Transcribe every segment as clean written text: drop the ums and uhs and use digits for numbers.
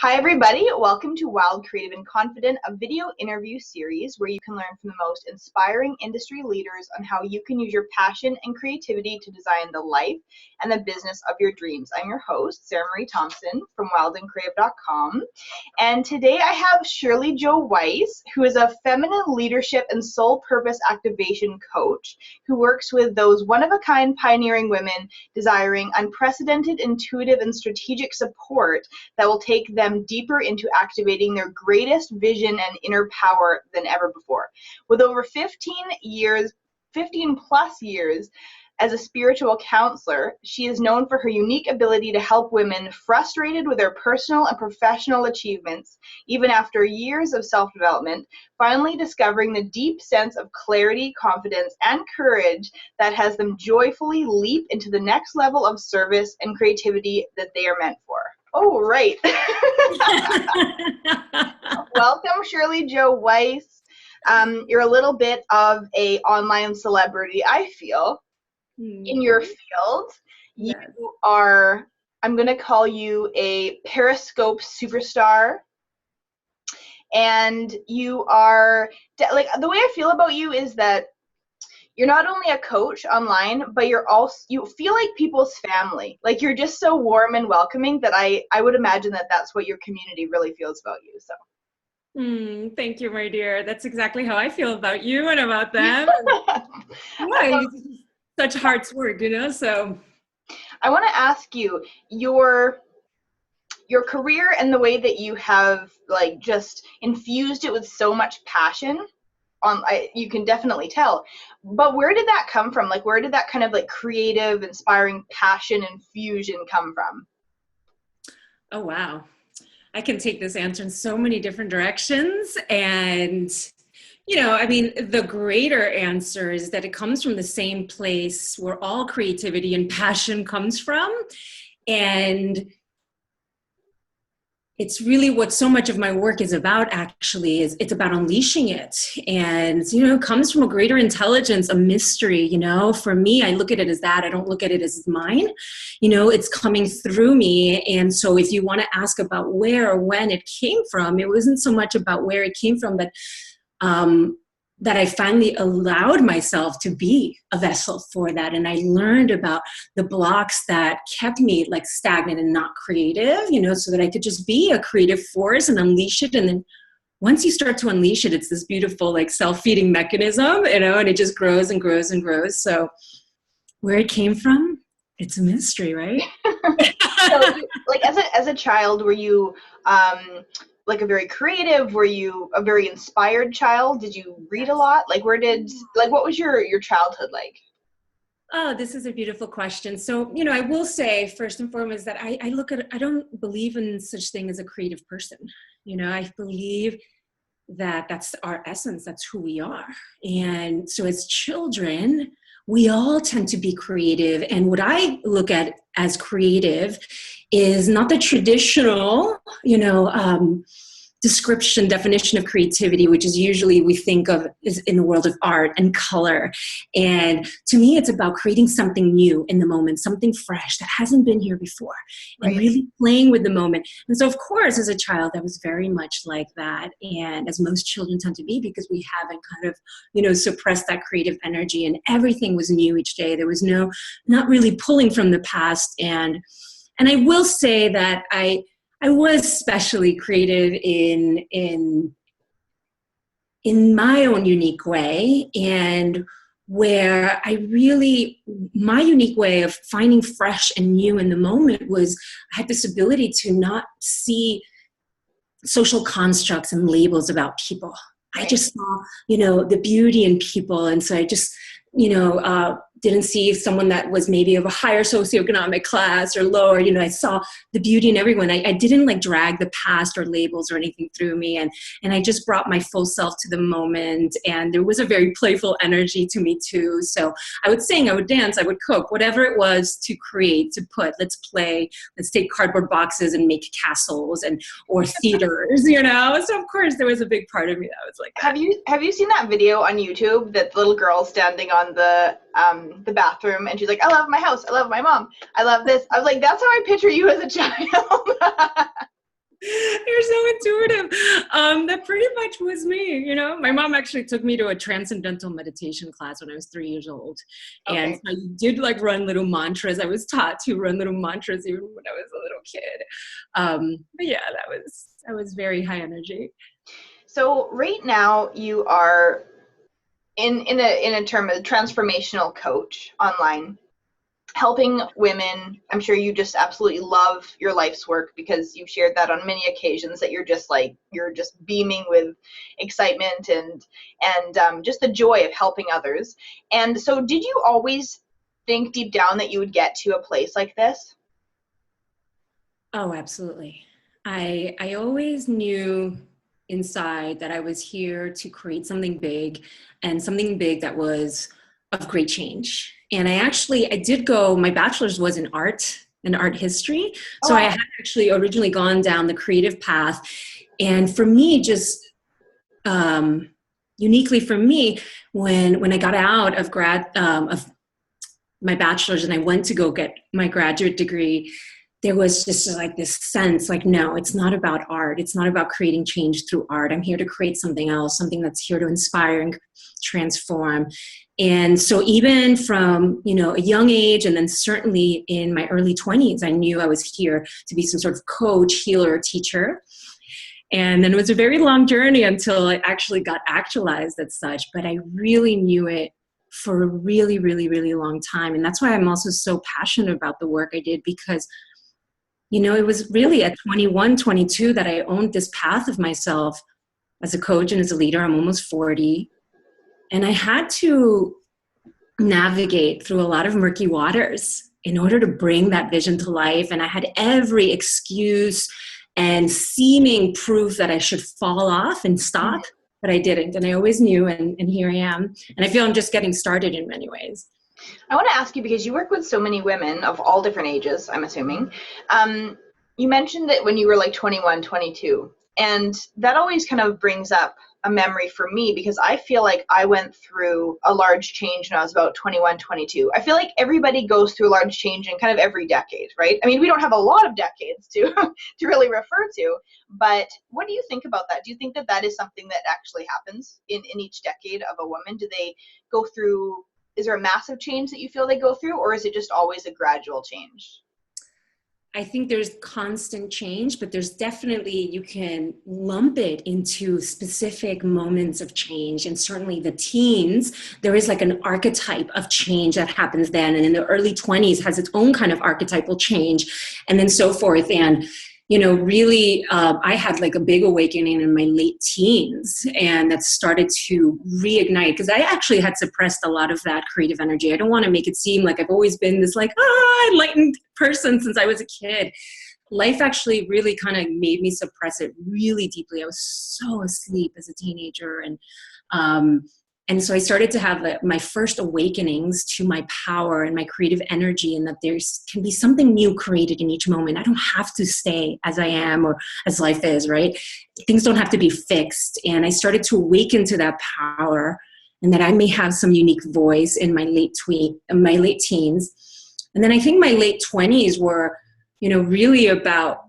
Hi everybody, welcome to Wild, Creative and Confident, a video interview series where you can learn from the most inspiring industry leaders on how you can use your passion and creativity to design the life and the business of your dreams. I'm your host, Sarah Marie Thompson from wildandcreative.com, and today I have Shirley Weiss, who is a feminine leadership and soul purpose activation coach who works with those one-of-a-kind pioneering women desiring unprecedented, intuitive and strategic support that will take them deeper into activating their greatest vision and inner power than ever before. With over 15 plus years as a spiritual counselor, she is known for her unique ability to help women frustrated with their personal and professional achievements, even after years of self-development, finally discovering the deep sense of clarity, confidence, and courage that has them joyfully leap into the next level of service and creativity that they are meant for. Oh, right. Welcome, Shirley Weiss. You're a little bit of an online celebrity, I feel, in your field. Yes. You are, I'm going to call you a Periscope superstar. And you are, like, the way I feel about you is that you're not only a coach online, but you feel like people's family. Like, you're just so warm and welcoming that I would imagine that that's what your community really feels about you. So. Thank you, my dear. That's exactly how I feel about you and about them. Such heart's work, so. I want to ask you, your career and the way that you have like just infused it with so much passion. You can definitely tell, but where did that come from? Like, where did that kind of like creative, inspiring passion infusion come from? Oh, wow. I can take this answer in so many different directions. And, the greater answer is that it comes from the same place where all creativity and passion comes from. And it's really what so much of my work is about, actually, is it's about unleashing it. And, it comes from a greater intelligence, a mystery, for me, I look at it as that. I don't look at it as mine, it's coming through me. And so if you want to ask about where or when it came from, it wasn't so much about where it came from, but that I finally allowed myself to be a vessel for that. And I learned about the blocks that kept me like stagnant and not creative, so that I could just be a creative force and unleash it. And then once you start to unleash it, it's this beautiful like self-feeding mechanism, and it just grows and grows and grows. So where it came from, it's a mystery, right? So, like, as a child, were you like a very creative? Were you a very inspired child? Did you read a lot? Like, what was your childhood like? Oh, this is a beautiful question. So, I will say first and foremost that I don't believe in such thing as a creative person. I believe that that's our essence. That's who we are. And so as children, we all tend to be creative. And what I look at as creative is not the traditional, definition of creativity, which is usually we think of is in the world of art and color. And to me, it's about creating something new in the moment, something fresh that hasn't been here before, and really playing with the moment. And so, of course, as a child, I was very much like that. And as most children tend to be, because we haven't kind of, suppressed that creative energy, and everything was new each day. There was not really pulling from the past. And I will say that I was especially creative in my own unique way, and where my unique way of finding fresh and new in the moment was I had this ability to not see social constructs and labels about people. I just saw, the beauty in people. And so I just, didn't see someone that was maybe of a higher socioeconomic class or lower. I saw the beauty in everyone. I didn't like drag the past or labels or anything through me. And I just brought my full self to the moment. And there was a very playful energy to me too. So I would sing, I would dance, I would cook, whatever it was to create, to put, let's play, let's take cardboard boxes and make castles or theaters, So of course there was a big part of me that was like that. Have you seen that video on YouTube, that little girl standing on the bathroom and she's like, I love my house, I love my mom, I love this? I was like, that's how I picture you as a child. You're so intuitive. That pretty much was me. My mom actually took me to a transcendental meditation class when I was 3 years old. And Okay. so I did like run little mantras. I was taught to run little mantras even when I was a little kid. But yeah, that was very high energy. So right now you are in a term of transformational coach online, helping women. I'm sure you just absolutely love your life's work because you've shared that on many occasions, that you're just beaming with excitement and just the joy of helping others. And so did you always think deep down that you would get to a place like this? Oh, absolutely. I always knew inside that I was here to create something big, and something big that was of great change. And I did go, my bachelor's was in art and art history. Oh So I wow. had actually originally gone down the creative path. And for me, just uniquely for me, when I got out of my bachelor's and I went to go get my graduate degree, there was just like this sense like, no, it's not about art. It's not about creating change through art. I'm here to create something else, something that's here to inspire and transform. And so even from, a young age, and then certainly in my early 20s, I knew I was here to be some sort of coach, healer, teacher. And then it was a very long journey until it actually got actualized as such. But I really knew it for a really, really, really long time. And that's why I'm also so passionate about the work I did, because it was really at 21, 22 that I owned this path of myself as a coach and as a leader. I'm almost 40. And I had to navigate through a lot of murky waters in order to bring that vision to life. And I had every excuse and seeming proof that I should fall off and stop, but I didn't. And I always knew, and here I am. And I feel I'm just getting started in many ways. I want to ask you, because you work with so many women of all different ages, I'm assuming. You mentioned that when you were like 21, 22, and that always kind of brings up a memory for me, because I feel like I went through a large change when I was about 21, 22. I feel like everybody goes through a large change in kind of every decade, right? I mean, we don't have a lot of decades to to really refer to, but what do you think about that? Do you think that that is something that actually happens in each decade of a woman? Do they go through, is there a massive change that you feel they go through, or is it just always a gradual change? I think there's constant change, but there's definitely, you can lump it into specific moments of change. And certainly the teens, there is like an archetype of change that happens then. And in the early 20s has its own kind of archetypal change, and then so forth. And really, I had like a big awakening in my late teens, and that started to reignite, because I actually had suppressed a lot of that creative energy. I don't want to make it seem like I've always been this like, enlightened person since I was a kid. Life actually really kind of made me suppress it really deeply. I was so asleep as a teenager. And so I started to have my first awakenings to my power and my creative energy, and that there's can be something new created in each moment. I don't have to stay as I am or as life is, right? Things don't have to be fixed. And I started to awaken to that power, and that I may have some unique voice in my late teens. And then I think my late 20s were, really about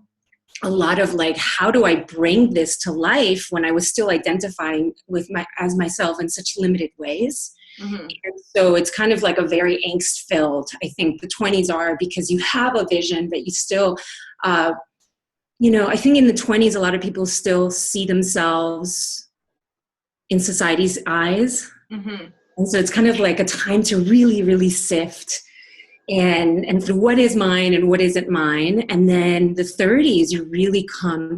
a lot of like, how do I bring this to life when I was still identifying with as myself in such limited ways. Mm-hmm. And so it's kind of like a very angst filled, I think the 20s are, because you have a vision, but you still, I think in the 20s, a lot of people still see themselves in society's eyes. Mm-hmm. And so it's kind of like a time to really, really sift and through what is mine and what isn't mine. And then the 30s, you really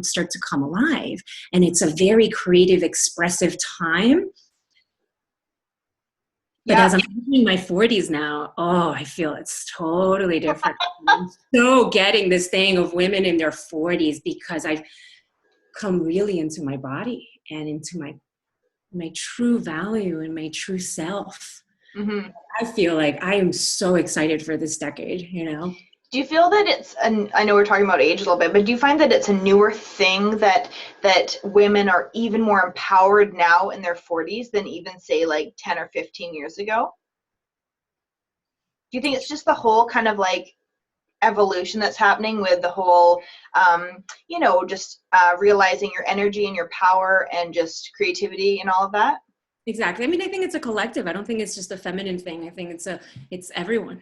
start to come alive. And it's a very creative, expressive time. But Yeah. as I'm in my 40s now, I feel it's totally different. I'm so getting this thing of women in their 40s, because I've come really into my body and into my true value and my true self. Mm-hmm. I feel like I am so excited for this decade, Do you feel that it's I know we're talking about age a little bit, but do you find that it's a newer thing that women are even more empowered now in their 40s than even say like 10 or 15 years ago? Do you think it's just the whole kind of like evolution that's happening with the whole, just realizing your energy and your power and just creativity and all of that? Exactly. I mean, I think it's a collective. I don't think it's just a feminine thing. I think it's everyone.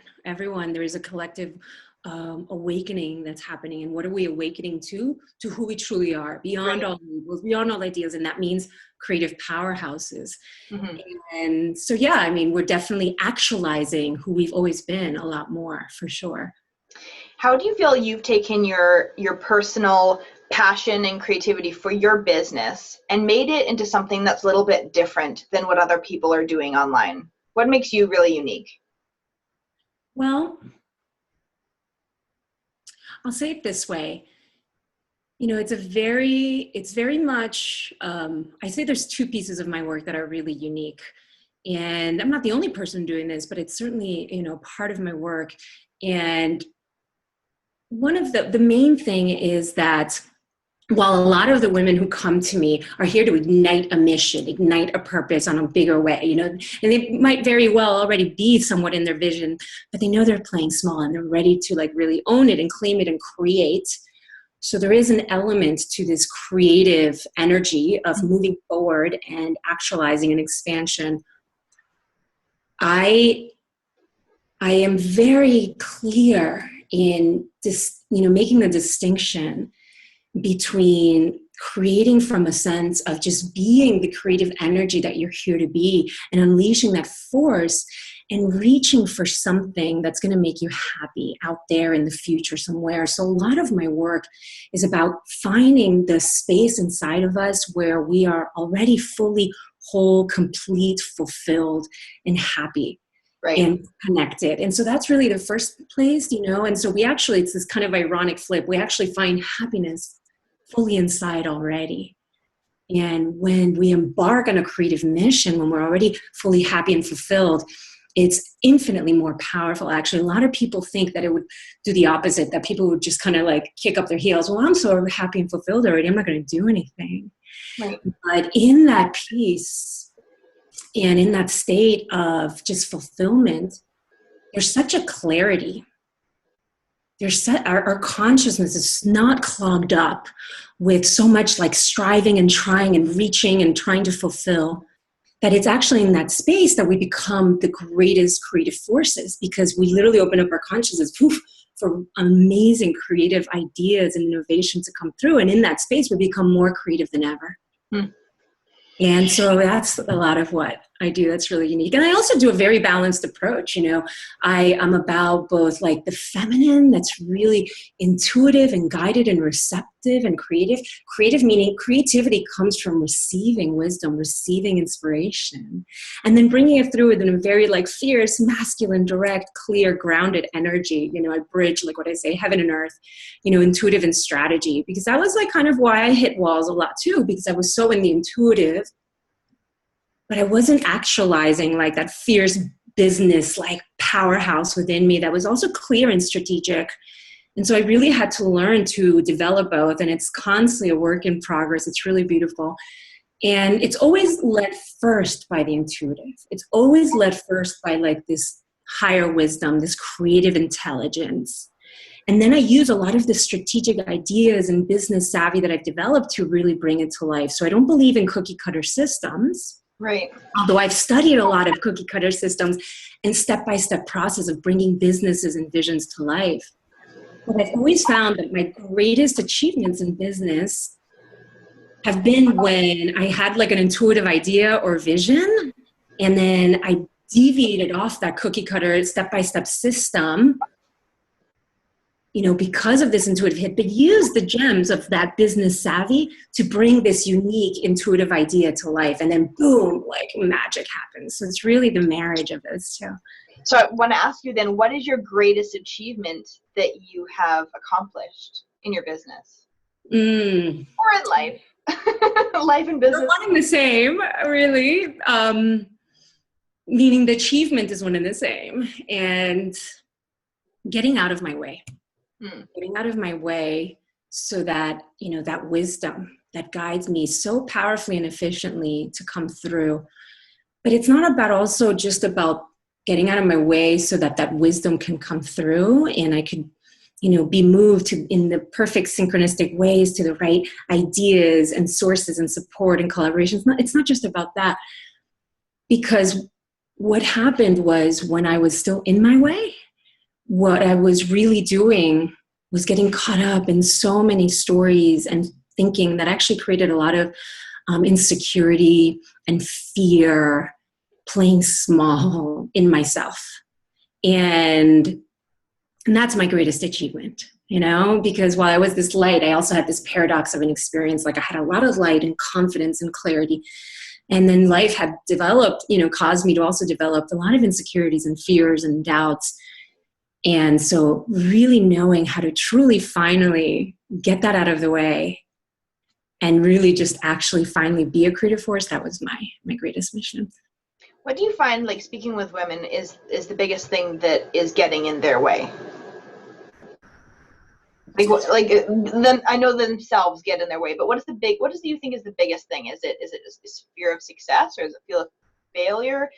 There is a collective awakening that's happening. And what are we awakening to? To who we truly are, beyond all labels, beyond all ideas. And that means creative powerhouses. Mm-hmm. And so, yeah, I mean, we're definitely actualizing who we've always been a lot more, for sure. How do you feel you've taken your personal passion and creativity for your business and made it into something that's a little bit different than what other people are doing online? What makes you really unique? Well, I'll say it this way. It's very much, I say there's two pieces of my work that are really unique. And I'm not the only person doing this, but it's certainly, part of my work. And one of the main thing is that while a lot of the women who come to me are here to ignite a mission, ignite a purpose on a bigger way, and they might very well already be somewhat in their vision, but they know they're playing small and they're ready to like really own it and claim it and create. So there is an element to this creative energy of moving forward and actualizing an expansion. I am very clear in this, making the distinction between creating from a sense of just being the creative energy that you're here to be and unleashing that force and reaching for something that's going to make you happy out there in the future somewhere. So a lot of my work is about finding the space inside of us where we are already fully whole, complete, fulfilled, and happy. Right. And connected. And so that's really the first place, and so it's this kind of ironic flip. We actually find happiness fully inside already. And when we embark on a creative mission, when we're already fully happy and fulfilled, it's infinitely more powerful. Actually, a lot of people think that it would do the opposite, that people would just kind of like kick up their heels. Well, I'm so happy and fulfilled already, I'm not going to do anything. Right. But in that peace and in that state of just fulfillment, there's such a clarity. Our consciousness is not clogged up with so much like striving and trying and reaching and trying to fulfill, that it's actually in that space that we become the greatest creative forces, because we literally open up our consciousness for amazing creative ideas and innovation to come through. And in that space, we become more creative than ever. And so that's a lot of what I do that's really unique. And I also do a very balanced approach. I am about both like the feminine, that's really intuitive and guided and receptive and creative. Creative meaning creativity comes from receiving wisdom, receiving inspiration, and then bringing it through in a very like fierce, masculine, direct, clear, grounded energy. I bridge, like what I say, heaven and earth, intuitive and strategy, because that was like kind of why I hit walls a lot too, because I was so in the intuitive, but I wasn't actualizing like that fierce business, like powerhouse within me that was also clear and strategic. And so I really had to learn to develop both. And it's constantly a work in progress. It's really beautiful. And it's always led first by the intuitive. It's always led first by like this higher wisdom, this creative intelligence. And then I use a lot of the strategic ideas and business savvy that I've developed to really bring it to life. So I don't believe in cookie cutter systems. Right. Although I've studied a lot of cookie cutter systems and step-by-step process of bringing businesses and visions to life. But I've always found that my greatest achievements in business have been when I had like an intuitive idea or vision, and then I deviated off that cookie cutter step-by-step system, because of this intuitive hit, but use the gems of that business savvy to bring this unique intuitive idea to life. And then boom, like magic happens. So it's really the marriage of those two. So I want to ask you then, what is your greatest achievement that you have accomplished in your business? Or in life? Life and business? They're one and the same, really. Meaning the achievement is one and the same. And getting out of my way. Getting out of my way so that, that wisdom that guides me so powerfully and efficiently to come through. But it's not about also just about getting out of my way so that that wisdom can come through and I could be moved to in the perfect synchronistic ways to the right ideas and sources and support and collaborations. It's not just about that, because what happened was when I was still in my way, what I was really doing was getting caught up in so many stories and thinking that actually created a lot of insecurity and fear, playing small in myself. And that's my greatest achievement, because while I was this light, I also had this paradox of an experience. Like I had a lot of light and confidence and clarity. And then life had developed, caused me to also develop a lot of insecurities and fears and doubts. And so really knowing how to truly finally get that out of the way and really just actually finally be a creative force, that was my greatest mission. What do you find, like speaking with women, is the biggest thing that is getting in their way? Then I know themselves get in their way, but what do you think is the biggest thing? Is it fear of success, or is it fear of failure,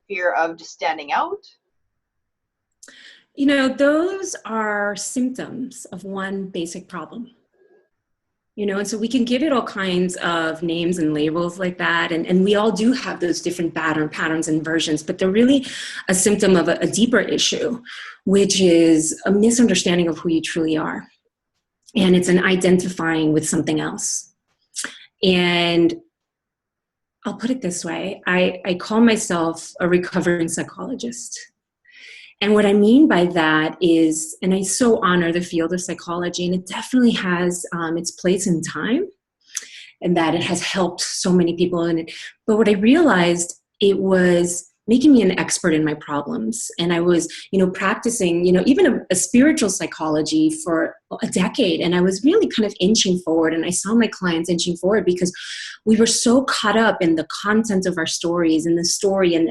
fear of just standing out? Those are symptoms of one basic problem. And so we can give it all kinds of names and labels like that. And we all do have those different patterns and versions, but they're really a symptom of a deeper issue, which is a misunderstanding of who you truly are. And it's an identifying with something else. And I'll put it this way. I call myself a recovering psychologist. And what I mean by that is, and I so honor the field of psychology, and it definitely has its place in time, and that it has helped so many people. But what I realized, it was making me an expert in my problems. And I was, practicing, even a spiritual psychology for a decade. And I was really kind of inching forward. And I saw my clients inching forward because we were so caught up in the content of our stories and the story and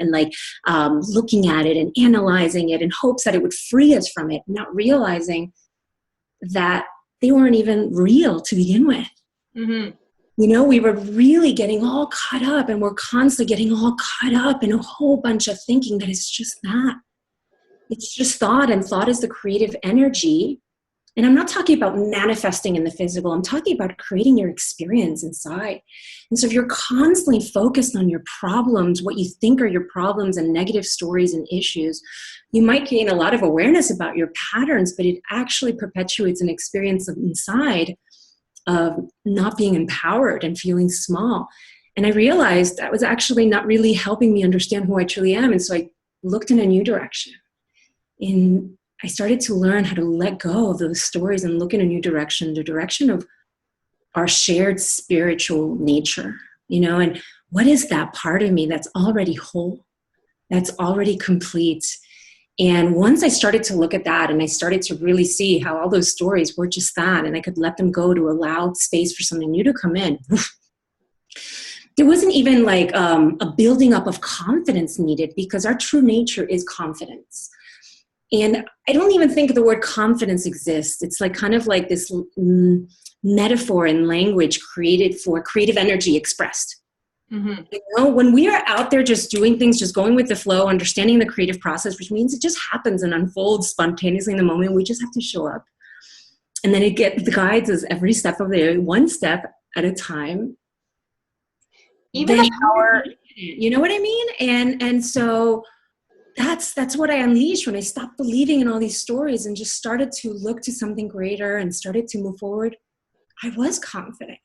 looking at it and analyzing it in hopes that it would free us from it, not realizing that they weren't even real to begin with. Mm-hmm. We were really getting all caught up, and we're constantly getting all caught up in a whole bunch of thinking that is just that. It's just thought, and thought is the creative energy. And I'm not talking about manifesting in the physical. I'm talking about creating your experience inside. And so if you're constantly focused on your problems, what you think are your problems and negative stories and issues, you might gain a lot of awareness about your patterns, but it actually perpetuates an experience inside of not being empowered and feeling small. And I realized that was actually not really helping me understand who I truly am. And so I looked in a new direction. And I started to learn how to let go of those stories and look in a new direction, the direction of our shared spiritual nature, and what is that part of me that's already whole, that's already complete. And once I started to look at that, and I started to really see how all those stories were just that, and I could let them go to allow space for something new to come in, there wasn't even like a building up of confidence needed, because our true nature is confidence. And I don't even think the word confidence exists. It's like kind of like this metaphor in language created for creative energy expressed. Mm-hmm. When we are out there just doing things, just going with the flow, understanding the creative process, which means it just happens and unfolds spontaneously in the moment, we just have to show up. And then it guides us every step of the way, one step at a time. Even the power, you know what I mean? And so that's what I unleashed when I stopped believing in all these stories and just started to look to something greater and started to move forward. I was confident.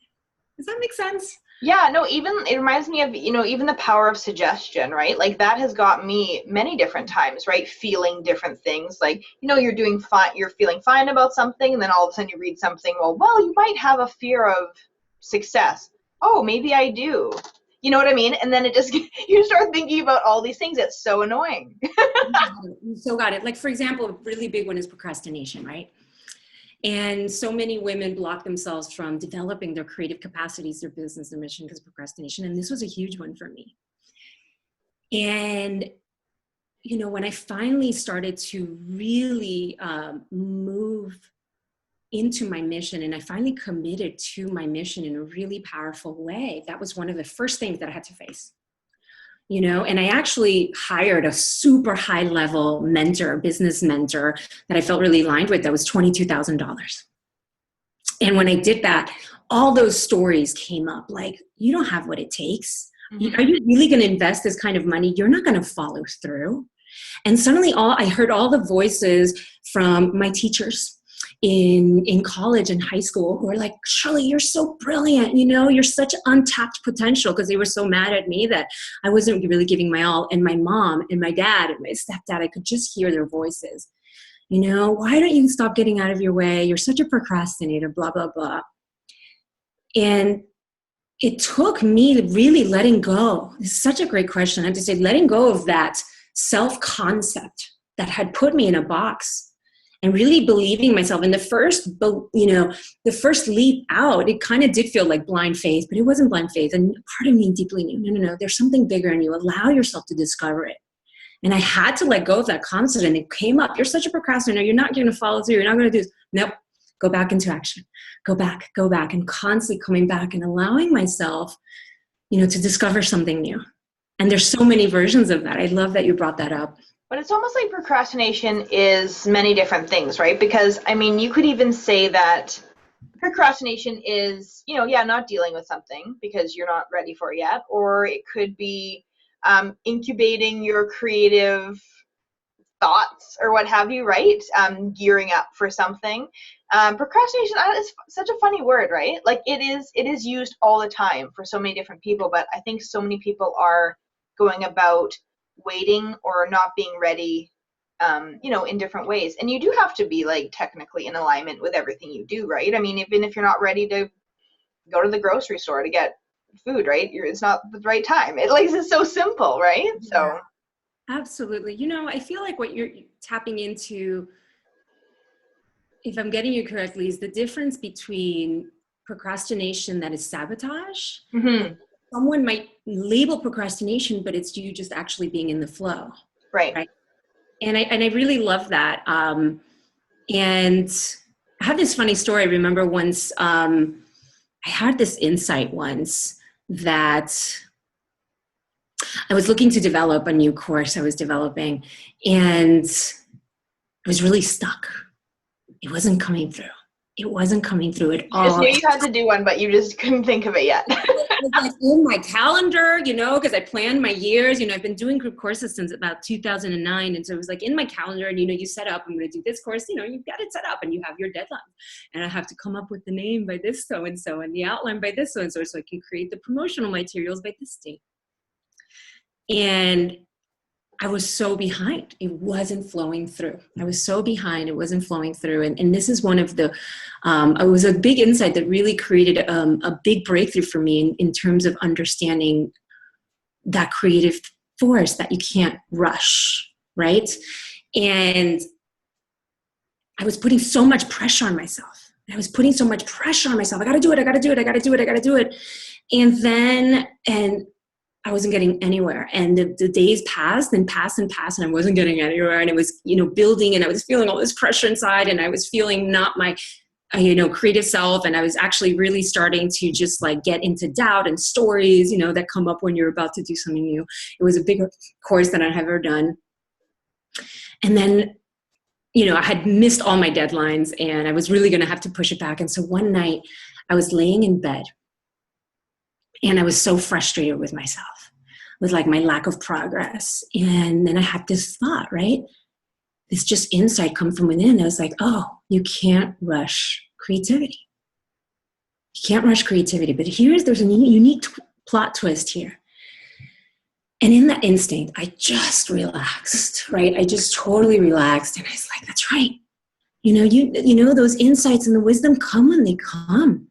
Does that make sense? Yeah, no, even it reminds me of, even the power of suggestion, right? Like that has got me many different times, right? Feeling different things. Like, you're doing fine, you're feeling fine about something, and then all of a sudden you read something, well, you might have a fear of success. Oh, maybe I do. You know what I mean? And then it just, you start thinking about all these things. It's so annoying. You so got it. Like, for example, a really big one is procrastination, right? And so many women block themselves from developing their creative capacities, their business, their mission because of procrastination. And this was a huge one for me. And, when I finally started to really move into my mission, and I finally committed to my mission in a really powerful way, that was one of the first things that I had to face. And I actually hired a super high level mentor, business mentor that I felt really aligned with. That was $22,000. And when I did that, all those stories came up like, you don't have what it takes. Mm-hmm. Are you really going to invest this kind of money? You're not going to follow through. And suddenly I heard all the voices from my teachers in college and high school who were like, Shirley, you're so brilliant. You're such untapped potential, because they were so mad at me that I wasn't really giving my all. And my mom and my dad and my stepdad, I could just hear their voices. Why don't you stop getting out of your way? You're such a procrastinator, blah, blah, blah. And it took me really letting go. It's such a great question. I have to say, letting go of that self-concept that had put me in a box and really believing myself. And the first leap out, it kind of did feel like blind faith, but it wasn't blind faith. And part of me deeply knew, no, there's something bigger in you. Allow yourself to discover it. And I had to let go of that concept, and it came up. You're such a procrastinator. You're not going to follow through. You're not going to do this. Nope. Go back into action. Go back, and constantly coming back and allowing myself, to discover something new. And there's so many versions of that. I love that you brought that up. But it's almost like procrastination is many different things, right? Because, you could even say that procrastination is, not dealing with something because you're not ready for it yet. Or it could be incubating your creative thoughts or what have you, right? Gearing up for something. Procrastination is such a funny word, right? Like it is used all the time for so many different people, but I think so many people are going about waiting or not being ready, in different ways. And you do have to be like technically in alignment with everything you do, right? Even if you're not ready to go to the grocery store to get food, right? It's not the right time. It's so simple, right? So absolutely. I feel like what you're tapping into, if I'm getting you correctly, is the difference between procrastination that is sabotage. Mm-hmm. Someone might label procrastination, but it's you just actually being in the flow. Right. And I really love that. And I have this funny story. I remember once I had this insight once that I was looking to develop a new course I was developing, and I was really stuck. It wasn't coming through. It wasn't coming through at all. You just knew you had to do one, but you just couldn't think of it yet. It was like in my calendar, because I planned my years. I've been doing group courses since about 2009. And so it was like in my calendar, and, you set up, I'm going to do this course, you've got it set up and you have your deadline. And I have to come up with the name by this so-and-so and the outline by this so-and-so, so I can create the promotional materials by this date. And I was so behind. It wasn't flowing through. I was so behind. It wasn't flowing through. And this is one of the, it was a big insight that really created a big breakthrough for me in terms of understanding that creative force that you can't rush, right? And I was putting so much pressure on myself. I got to do it. And I wasn't getting anywhere. And the days passed and I wasn't getting anywhere. And it was, building, and I was feeling all this pressure inside, and I was feeling not my, creative self. And I was actually really starting to just like get into doubt and stories, that come up when you're about to do something new. It was a bigger course than I had ever done. And then, I had missed all my deadlines, and I was really going to have to push it back. And so one night I was laying in bed, and I was so frustrated with myself, with like my lack of progress. And then I had this thought, right? This just insight come from within. I was like, oh, you can't rush creativity. You can't rush creativity. But there's a unique plot twist here. And in that instinct, I just relaxed, right? I just totally relaxed. And I was like, that's right. Those insights and the wisdom come when they come.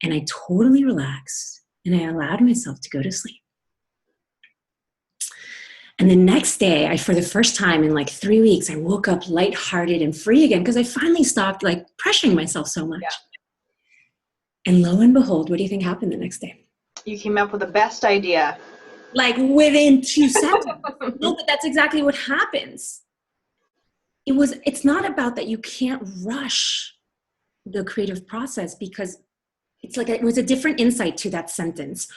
And I totally relaxed. And I allowed myself to go to sleep. And the next day, for the first time in like 3 weeks, I woke up lighthearted and free again, because I finally stopped like pressuring myself so much. Yeah. And lo and behold, what do you think happened the next day? You came up with the best idea. Like within 2 seconds. No, but that's exactly what happens. It's not about that you can't rush the creative process, because it's like it was a different insight to that sentence.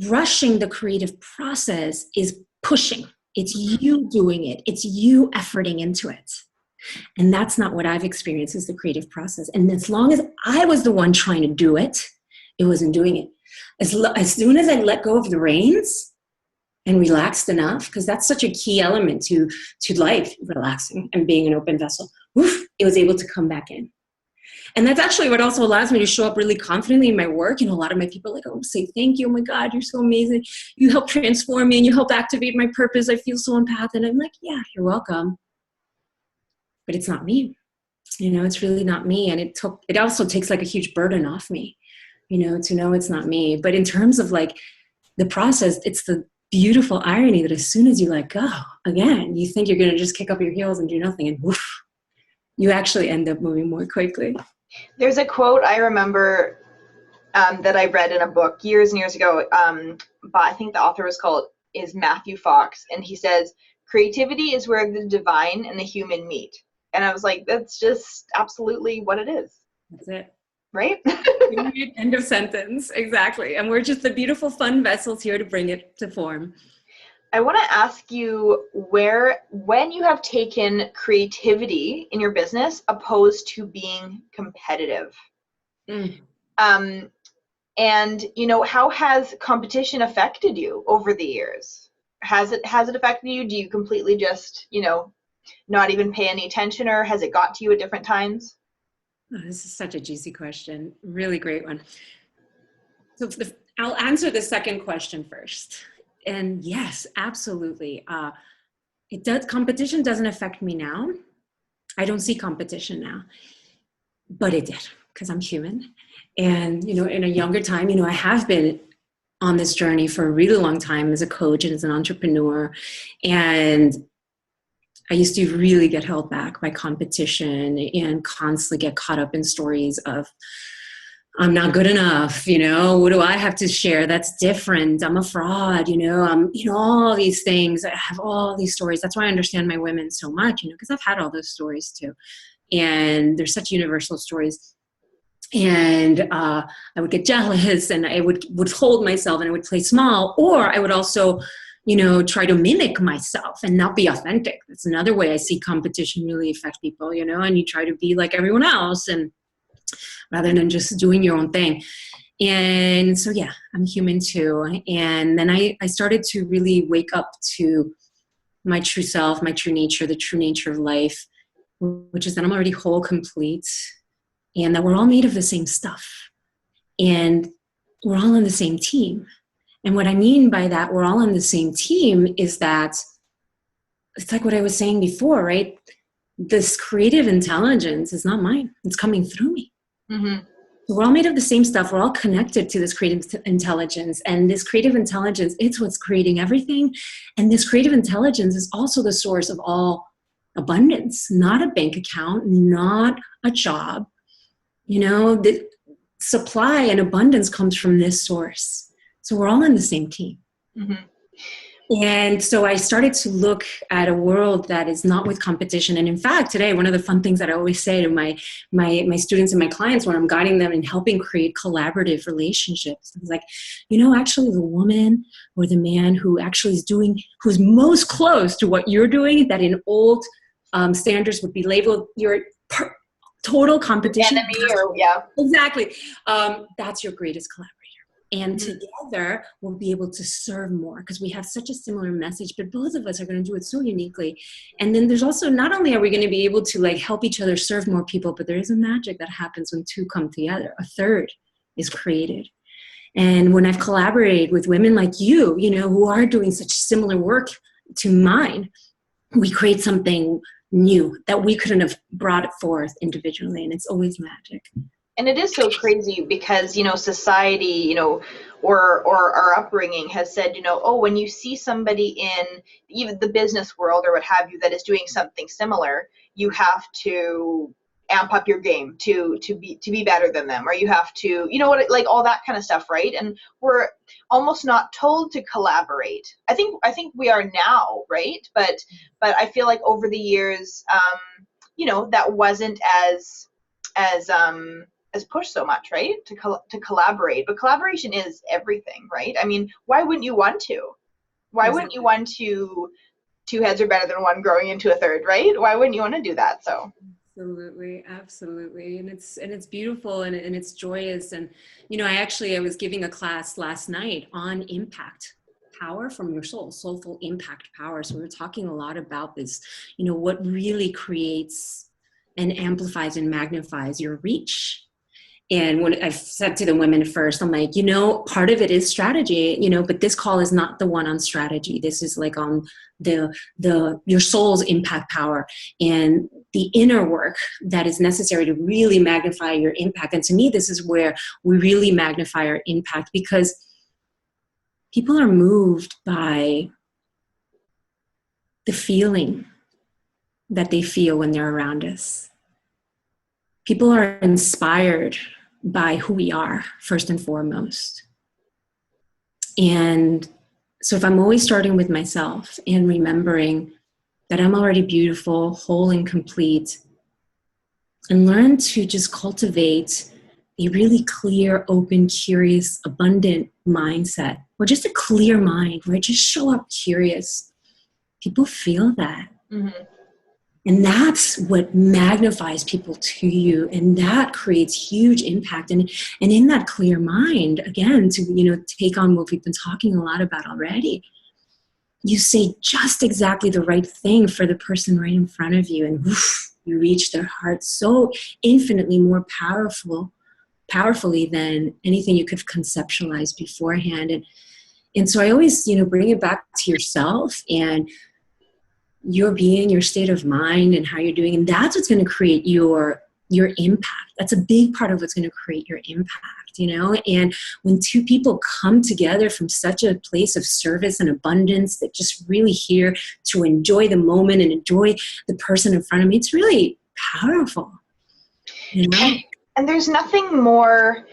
rushing the creative process is pushing. It's Mhm. you doing it. It's you efforting into it. And that's not what I've experienced as the creative process. And as long as I was the one trying to do it, it wasn't doing it. As soon as I let go of the reins and relaxed enough, because that's such a key element to life, relaxing and being an open vessel, woof, it was able to come back in. And that's actually what also allows me to show up really confidently in my work. And a lot of my people are like, oh, say thank you. Oh my God, you're so amazing. You help transform me and you help activate my purpose. I feel so empathic. And I'm like, yeah, you're welcome. But it's not me. It's really not me. And it also takes like a huge burden off me, to know it's not me. But in terms of like the process, it's the beautiful irony that as soon as you let go, again, you think you're going to just kick up your heels and do nothing. And woof, you actually end up moving more quickly. There's a quote I remember that I read in a book years and years ago, but I think the author is Matthew Fox, and he says, creativity is where the divine and the human meet. And I was like, that's just absolutely what it is. That's it. Right? End of sentence. Exactly. And we're just the beautiful, fun vessels here to bring it to form. I want to ask you when you have taken creativity in your business opposed to being competitive. And how has competition affected you over the years? Has it affected you? Do you completely just, not even pay any attention, or has it got to you at different times? Oh, this is such a juicy question. Really great one. So I'll answer the second question first. And yes, absolutely. Competition doesn't affect me now. I don't see competition now, but it did because I'm human. And, in a younger time, I have been on this journey for a really long time as a coach and as an entrepreneur. And I used to really get held back by competition and constantly get caught up in stories of, I'm not good enough, what do I have to share? That's different. I'm a fraud, all these things. I have all these stories. That's why I understand my women so much, because I've had all those stories too. And they're such universal stories. And I would get jealous and I would withhold myself and I would play small, or I would also, try to mimic myself and not be authentic. That's another way I see competition really affect people, and you try to be like everyone else and rather than just doing your own thing. And so, yeah, I'm human too. And then I started to really wake up to my true self, my true nature, the true nature of life, which is that I'm already whole, complete, and that we're all made of the same stuff. And we're all on the same team. And what I mean by that, we're all on the same team, is that it's like what I was saying before, right? This creative intelligence is not mine. It's coming through me. Mm-hmm. We're all made of the same stuff. We're all connected to this creative intelligence. And this creative intelligence, it's what's creating everything. And this creative intelligence is also the source of all abundance, not a bank account, not a job. The supply and abundance comes from this source. So we're all on the same team. Mm-hmm. And so I started to look at a world that is not with competition. And in fact, today, one of the fun things that I always say to my students and my clients when I'm guiding them and helping create collaborative relationships, is like, actually the woman or the man who actually who's most close to what you're doing, that in old standards would be labeled your total competition. Enemy, or yeah. Exactly. That's your greatest collaborator. And together we'll be able to serve more because we have such a similar message, but both of us are going to do it so uniquely. And then there's also, not only are we going to be able to help each other serve more people, but there is a magic that happens when two come together. A third is created. And when I've collaborated with women like you, who are doing such similar work to mine, we create something new that we couldn't have brought it forth individually. And it's always magic. And it is so crazy because, society, or our upbringing has said, oh, when you see somebody in even the business world or what have you that is doing something similar, you have to amp up your game to be better than them, or you have to, all that kind of stuff, right? And we're almost not told to collaborate. I think we are now, right? But I feel like over the years, that wasn't as is pushed so much, right? To collaborate, but collaboration is everything, right? I mean, why wouldn't you want to? Why wouldn't you Exactly. want to? Two heads are better than one growing into a third, right? Why wouldn't you want to do that? So Absolutely, absolutely, and it's beautiful and it's joyous. And I was giving a class last night on impact power from your soul, soulful impact power. So we were talking a lot about this, what really creates and amplifies and magnifies your reach. And when I've said to the women first, I'm like, part of it is strategy, but this call is not the one on strategy. This is like on your soul's impact power and the inner work that is necessary to really magnify your impact. And to me, this is where we really magnify our impact, because people are moved by the feeling that they feel when they're around us. People are inspired by who we are, first and foremost. And so if I'm always starting with myself and remembering that I'm already beautiful, whole, and complete, and learn to just cultivate a really clear, open, curious, abundant mindset, or just a clear mind where I just show up curious, people feel that. mm-hmm. And that's what magnifies people to you. And that creates huge impact. And in that clear mind, again, to, take on what we've been talking a lot about already, you say just exactly the right thing for the person right in front of you. And woof, you reach their heart so infinitely more powerfully than anything you could have conceptualized beforehand. And so I always, bring it back to yourself and your being, your state of mind, and how you're doing. And that's what's going to create your impact. That's a big part of what's going to create your impact, And when two people come together from such a place of service and abundance, that just really here to enjoy the moment and enjoy the person in front of me, it's really powerful, And there's nothing more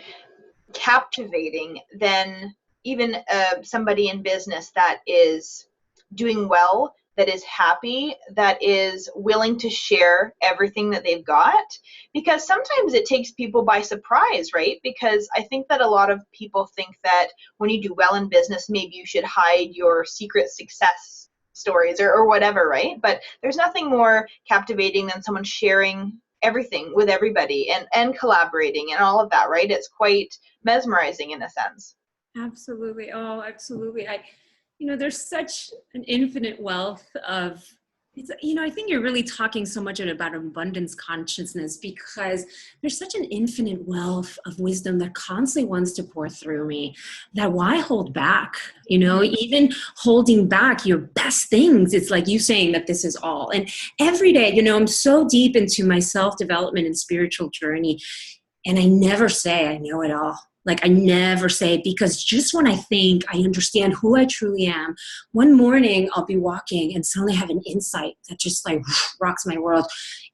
captivating than even somebody in business that is doing well, that is happy, that is willing to share everything that they've got, because sometimes it takes people by surprise, right? Because I think that a lot of people think that when you do well in business, maybe you should hide your secret success stories or whatever, right? But there's nothing more captivating than someone sharing everything with everybody and collaborating and all of that, right? It's quite mesmerizing in a sense. Absolutely. Oh, absolutely. There's such an infinite wealth of, I think you're really talking so much about abundance consciousness, because there's such an infinite wealth of wisdom that constantly wants to pour through me, that why hold back, even holding back your best things. It's like you saying that this is all. And every day, I'm so deep into my self-development and spiritual journey. And I never say I know it all. Like I never say, because just when I think I understand who I truly am, one morning I'll be walking and suddenly have an insight that just like rocks my world.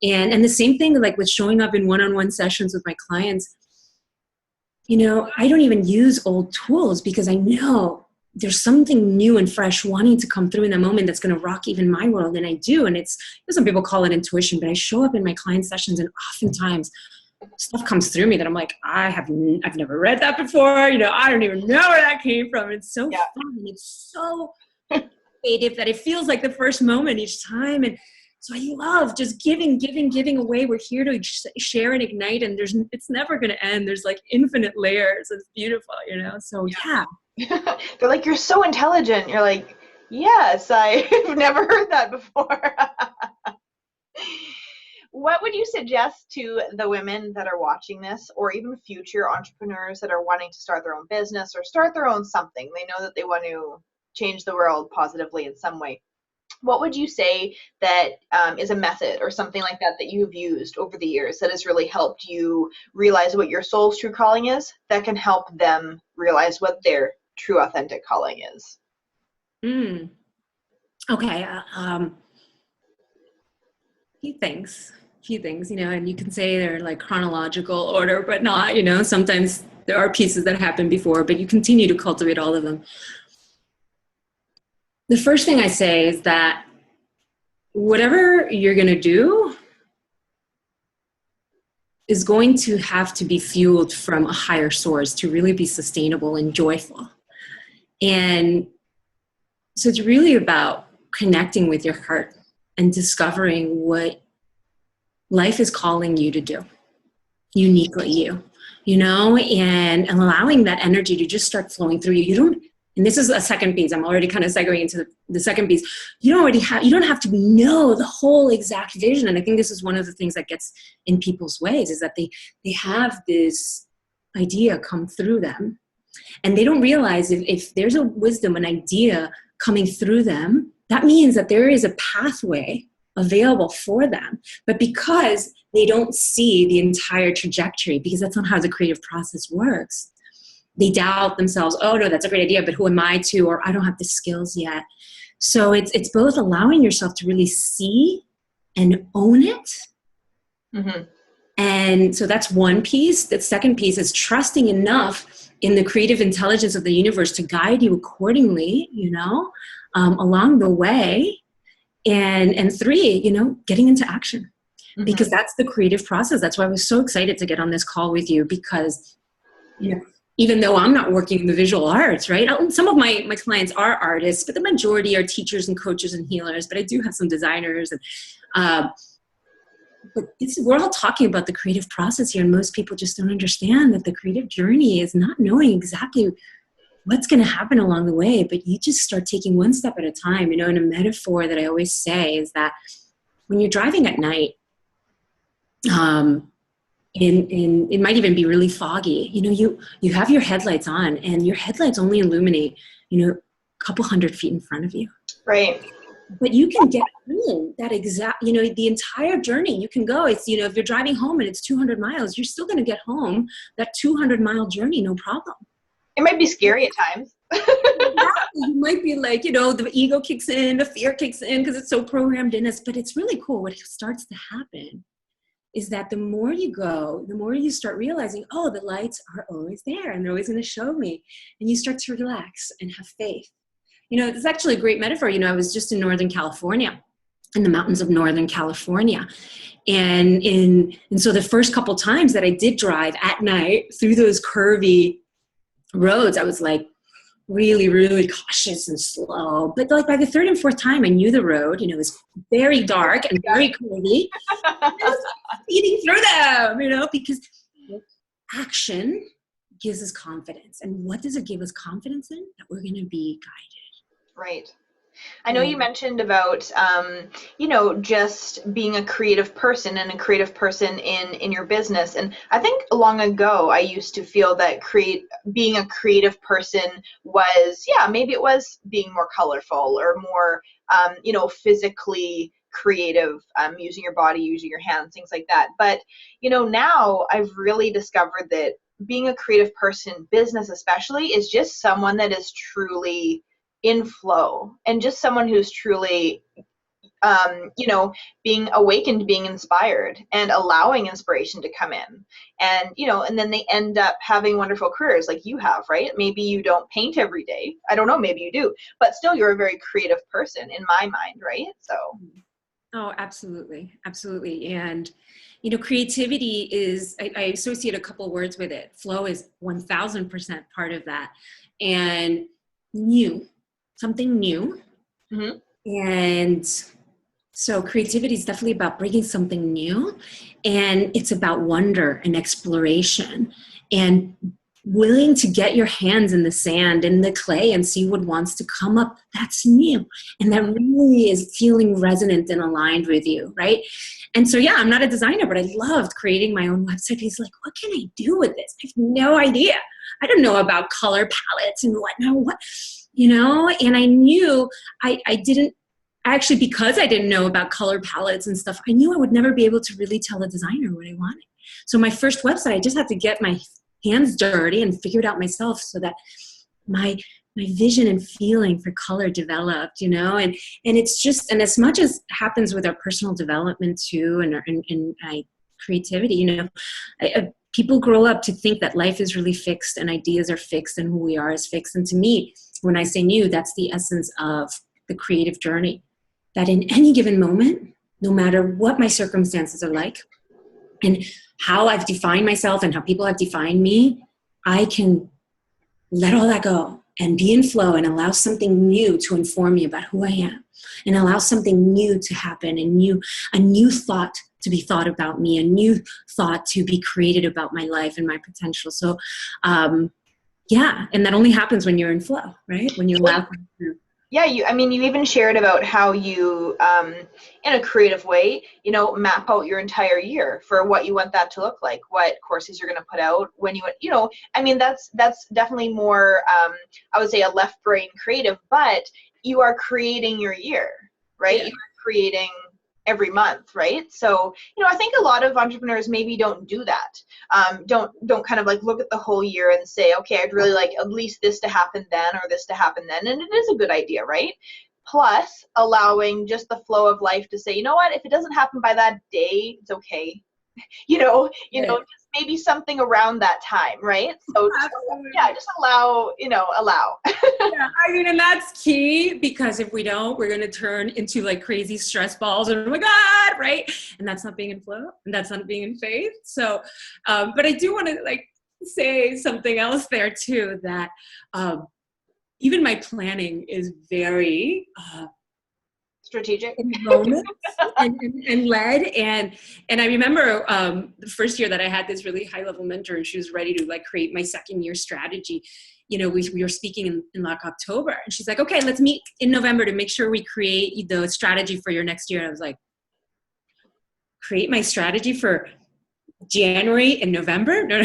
And the same thing like with showing up in one-on-one sessions with my clients, I don't even use old tools, because I know there's something new and fresh wanting to come through in that moment that's going to rock even my world. And I do. And some people call it intuition, but I show up in my client sessions and oftentimes stuff comes through me that I'm like, I've never read that before. I don't even know where that came from. It's so fun. It's so creative that it feels like the first moment each time. And so I love just giving away. We're here to share and ignite, and it's never going to end. There's like infinite layers. It's beautiful, So yeah. They're like, you're so intelligent. You're like, yes, I've never heard that before. What would you suggest to the women that are watching this, or even future entrepreneurs that are wanting to start their own business or start their own something? They know that they want to change the world positively in some way. What would you say that is a method or something like that that you've used over the years that has really helped you realize what your soul's true calling is, that can help them realize what their true authentic calling is? Okay. Few things, and you can say they're like chronological order, but not, sometimes there are pieces that happen before, but you continue to cultivate all of them. The first thing I say is that whatever you're going to do is going to have to be fueled from a higher source to really be sustainable and joyful. And so it's really about connecting with your heart and discovering what life is calling you to do, uniquely you know, and allowing that energy to just start flowing through you. You don't, and this is a second piece, I'm already kind of segueing into the second piece. You don't have to know the whole exact vision. And I think this is one of the things that gets in people's ways, is that they have this idea come through them, and they don't realize if there's a wisdom, an idea coming through them, that means that there is a pathway available for them. But because they don't see the entire trajectory, because that's not how the creative process works, they doubt themselves. Oh no, that's a great idea, but who am I to, or I don't have the skills yet. So it's both allowing yourself to really see and own it. Mm-hmm. And so that's one piece. The second piece is trusting enough in the creative intelligence of the universe to guide you accordingly, you know, along the way. And three, you know, getting into action, mm-hmm. because that's the creative process. That's why I was so excited to get on this call with you, because, you know, even though I'm not working in the visual arts, right? Some of my clients are artists, but the majority are teachers and coaches and healers. But I do have some designers, and but we're all talking about the creative process here, and most people just don't understand that the creative journey is not knowing exactly what's going to happen along the way, but you just start taking one step at a time. You know, and a metaphor that I always say is that when you're driving at night, it might even be really foggy. You know, you have your headlights on, and your headlights only illuminate, you know, a couple 100 feet in front of you. Right. But you can get home that exact, you know, the entire journey you can go. It's, you know, if you're driving home and it's 200 miles, you're still going to get home that 200-mile journey, no problem. It might be scary at times. You might be like, you know, the ego kicks in, the fear kicks in because it's so programmed in us. But it's really cool. What starts to happen is that the more you go, the more you start realizing, oh, the lights are always there and they're always going to show me. And you start to relax and have faith. You know, it's actually a great metaphor. You know, I was just in Northern California, in the mountains of Northern California. And so the first couple times that I did drive at night through those curvy roads, I was like really, really cautious and slow. But like by the third and fourth time, I knew the road. You know, it was very dark and very curvy. I was speeding through them, you know, because action gives us confidence. And what does it give us confidence in? That we're going to be guided. Right. I know you mentioned about, you know, just being a creative person and a creative person in your business. And I think long ago, I used to feel that being a creative person was, yeah, maybe it was being more colorful or more, you know, physically creative, using your body, using your hands, things like that. But, you know, now I've really discovered that being a creative person, business especially, is just someone that is truly in flow, and just someone who's truly, you know, being awakened, being inspired, and allowing inspiration to come in. And, you know, and then they end up having wonderful careers like you have, right? Maybe you don't paint every day. I don't know, maybe you do, but still you're a very creative person in my mind, right? So. Oh, absolutely. Absolutely. And, you know, creativity is, I associate a couple words with it. Flow is 1000% part of that. And something new. Mm-hmm. And so creativity is definitely about bringing something new, and it's about wonder and exploration and willing to get your hands in the sand and the clay and see what wants to come up that's new and that really is feeling resonant and aligned with you, right? And so, yeah, I'm not a designer, but I loved creating my own website. He's like, what can I do with this? I have no idea. I don't know about color palettes and what, you know? And I knew actually, because I didn't know about color palettes and stuff, I knew I would never be able to really tell a designer what I wanted. So my first website, I just had to get my hands dirty and figure it out myself so that my vision and feeling for color developed, you know, and it's just, and as much as happens with our personal development too, and creativity, you know, people grow up to think that life is really fixed and ideas are fixed and who we are is fixed. And to me, when I say new, that's the essence of the creative journey, that in any given moment, no matter what my circumstances are like, and how I've defined myself and how people have defined me, I can let all that go and be in flow and allow something new to inform me about who I am, and allow something new to happen, a new thought to be thought about me, a new thought to be created about my life and my potential. So, yeah, and that only happens when you're in flow, right? When you allow things to. Yeah, you even shared about how you, in a creative way, map out your entire year for what you want that to look like, what courses you're going to put out, when that's definitely more, I would say, a left brain creative, but you are creating your year, right? Yeah. You are creating every month, right? So, I think a lot of entrepreneurs maybe don't do that. Don't kind of like look at the whole year and say, okay, I'd really like at least this to happen then or this to happen then. And it is a good idea, right? Plus allowing just the flow of life to say, you know what, if it doesn't happen by that day, it's okay. Just maybe something around that time, right? So just allow. Yeah, I mean, and that's key, because if we don't, we're going to turn into like crazy stress balls and, oh my God, right? And that's not being in flow, and that's not being in faith. So, but I do want to like say something else there too, that even my planning is very Strategic in moments and led. And I remember the first year that I had this really high level mentor, and she was ready to like create my second year strategy. We were speaking in like October, and she's like, okay, let's meet in November to make sure we create the strategy for your next year. And I was like, create my strategy for January and November? No.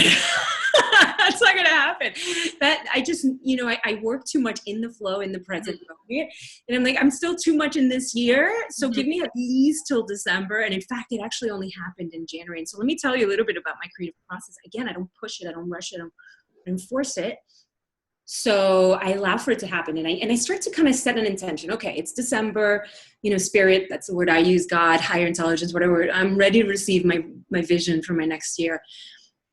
That's not gonna happen. That I just, I work too much in the flow, in the present moment, and I'm like, I'm still too much in this year. So give me at least till December. And in fact, it actually only happened in January. And so let me tell you a little bit about my creative process. Again, I don't push it, I don't rush it, I don't force it. So I allow for it to happen, and I start to kind of set an intention. Okay, it's December, spirit, that's the word I use, God, higher intelligence, whatever. I'm ready to receive my vision for my next year.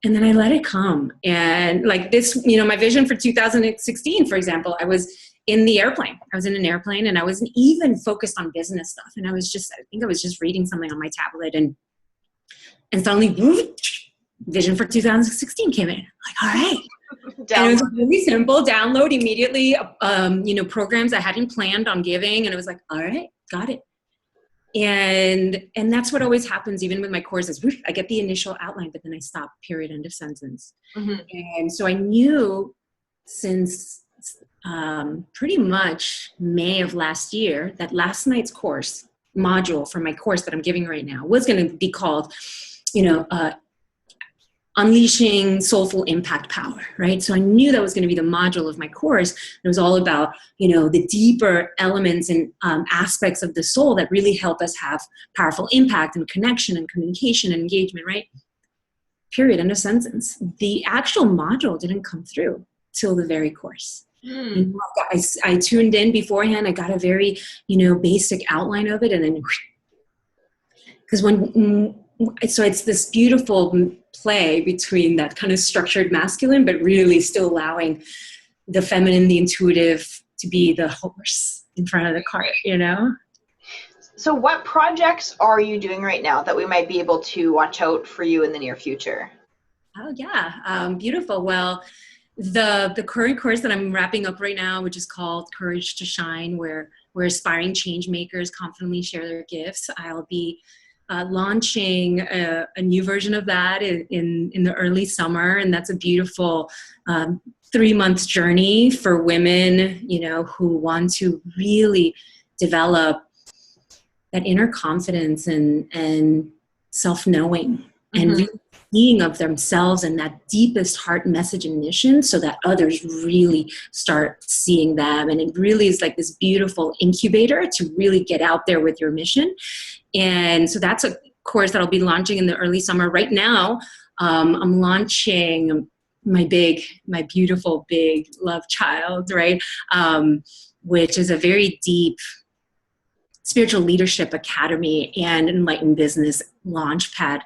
And then I let it come. And like this, my vision for 2016, for example, I was in the airplane. I was in an airplane, and I wasn't even focused on business stuff. And I think I was just reading something on my tablet, and suddenly, vision for 2016 came in. Like, all right. And it was really simple, download immediately, programs I hadn't planned on giving. And it was like, all right, got it. And that's what always happens, even with my courses. I get the initial outline, but then I stop, period, end of sentence. And so I knew since pretty much May of last year that last night's course module for my course that I'm giving right now was going to be called, Unleashing Soulful Impact Power, right? So I knew that was going to be the module of my course. It was all about, the deeper elements and aspects of the soul that really help us have powerful impact and connection and communication and engagement, right? Period, end of sentence. The actual module didn't come through till the very course. I tuned in beforehand. I got a very, basic outline of it, and then, because so it's this beautiful play between that kind of structured masculine, but really still allowing the feminine, the intuitive, to be the horse in front of the cart, So what projects are you doing right now that we might be able to watch out for you in the near future? Oh yeah, beautiful. Well, the current course that I'm wrapping up right now, which is called Courage to Shine, where aspiring change makers confidently share their gifts. I'll be launching a new version of that in the early summer. And that's a beautiful 3-month journey for women, who want to really develop that inner confidence and self-knowing and really seeing of themselves and that deepest heart message and mission, so that others really start seeing them. And it really is like this beautiful incubator to really get out there with your mission. And so that's a course that I'll be launching in the early summer. Right now, I'm launching my beautiful, big love child, right? Which is a very deep spiritual leadership academy and enlightened business launch pad.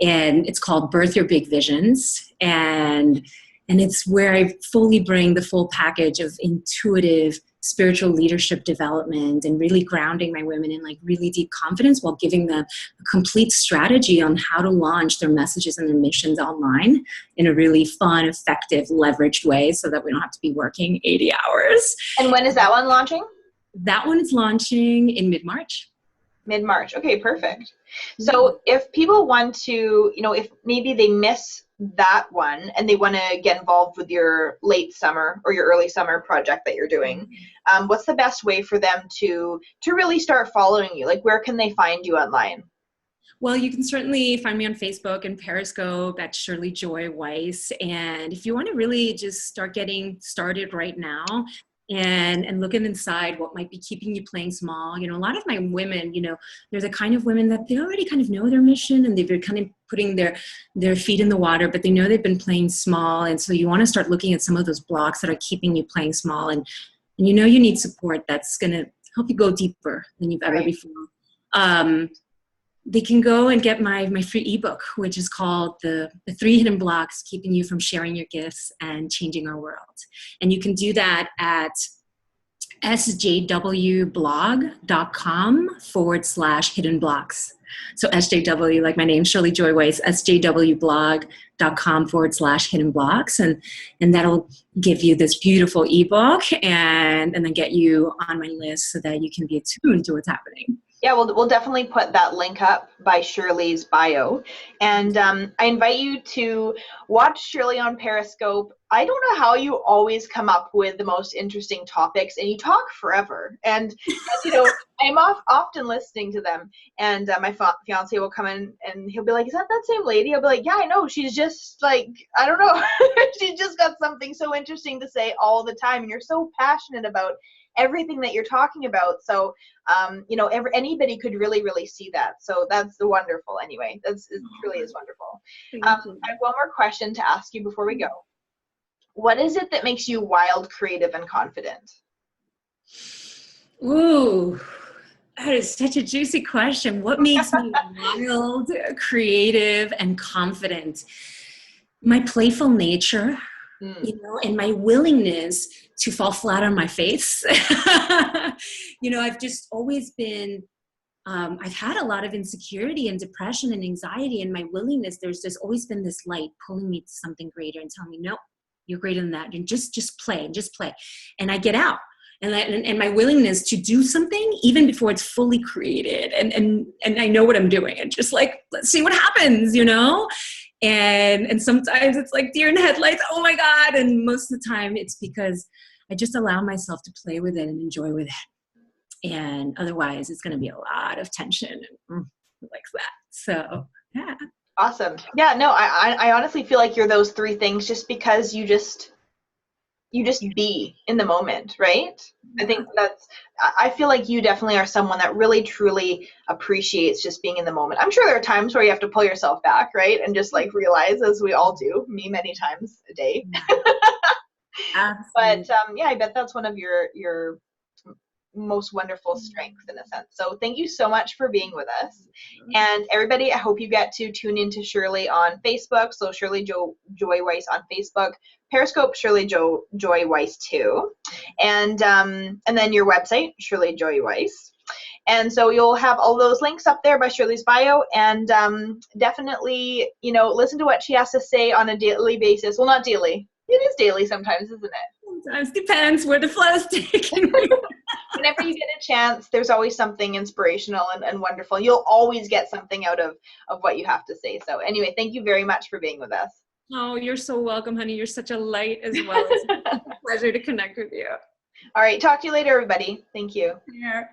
And it's called Birth Your Big Visions. And And it's where I fully bring the full package of intuitive spiritual leadership development and really grounding my women in like really deep confidence while giving them a complete strategy on how to launch their messages and their missions online in a really fun, effective, leveraged way so that we don't have to be working 80 hours. And when is that one launching? That one is launching in mid-March. Mid-March. Okay, perfect. So if people want to, if maybe they miss that one and they want to get involved with your late summer or your early summer project that you're doing, what's the best way for them to really start following you? Like, where can they find you online? Well, you can certainly find me on Facebook and Periscope at Shirley Joy Weiss. And if you want to really just start getting started right now and looking inside what might be keeping you playing small, a lot of my women, there's a kind of women that they already kind of know their mission and they've been kind of putting their feet in the water, but they know they've been playing small. And so you want to start looking at some of those blocks that are keeping you playing small. And you need support that's going to help you go deeper than you've ever before. They can go and get my free ebook, which is called the 3 Hidden Blocks Keeping You from Sharing Your Gifts and Changing Our World. And you can do that at sjwblog.com/hidden blocks. So SJW, like my name, Shirley Joy Weiss, sjwblog.com/hidden blocks. And that'll give you this beautiful ebook and then get you on my list so that you can be attuned to what's happening. Yeah, we'll definitely put that link up by Shirley's bio. And I invite you to watch Shirley on Periscope. I don't know how you always come up with the most interesting topics, and you talk forever. And I'm often listening to them. And my fiance will come in, and he'll be like, "Is that same lady?" I'll be like, "Yeah, I know. She's just like, I don't know. She's just got something so interesting to say all the time. And you're so passionate about everything that you're talking about." So, anybody could really, really see that. So that's the wonderful anyway. It truly is wonderful. I have one more question to ask you before we go. What is it that makes you wild, creative, and confident? Ooh, that is such a juicy question. What makes me wild, creative, and confident? My playful nature, and my willingness to fall flat on my face. I've just always been, I've had a lot of insecurity and depression and anxiety, and my willingness, there's always been this light pulling me to something greater and telling me, no, you're greater than that. And just play. And I get out. And my willingness to do something even before it's fully created. And I know what I'm doing. And just like, let's see what happens, And sometimes it's like deer in headlights, oh my God. And most of the time it's because I just allow myself to play with it and enjoy with it. And otherwise it's going to be a lot of tension and like that. So, yeah. Awesome. Yeah, no, I honestly feel like you're those 3 things just because you just be in the moment, right? I think I feel like you definitely are someone that really truly appreciates just being in the moment. I'm sure there are times where you have to pull yourself back, right? And just like realize, as we all do, me many times a day. But yeah, I bet that's one of your most wonderful strengths in a sense. So thank you so much for being with us. And everybody, I hope you get to tune into Shirley on Facebook. So Shirley Joy Weiss on Facebook, Periscope Shirley Joy Weiss too, and then your website Shirley Joy Weiss. And so you'll have all those links up there by Shirley's bio, and definitely listen to what she has to say on a daily basis. Well, not daily. It is daily sometimes, isn't it? Sometimes, depends where the flow is taking me. Whenever you get a chance, there's always something inspirational and wonderful. You'll always get something out of what you have to say. So anyway, thank you very much for being with us. Oh, you're so welcome, honey. You're such a light as well. It's a pleasure to connect with you. All right. Talk to you later, everybody. Thank you. Yeah.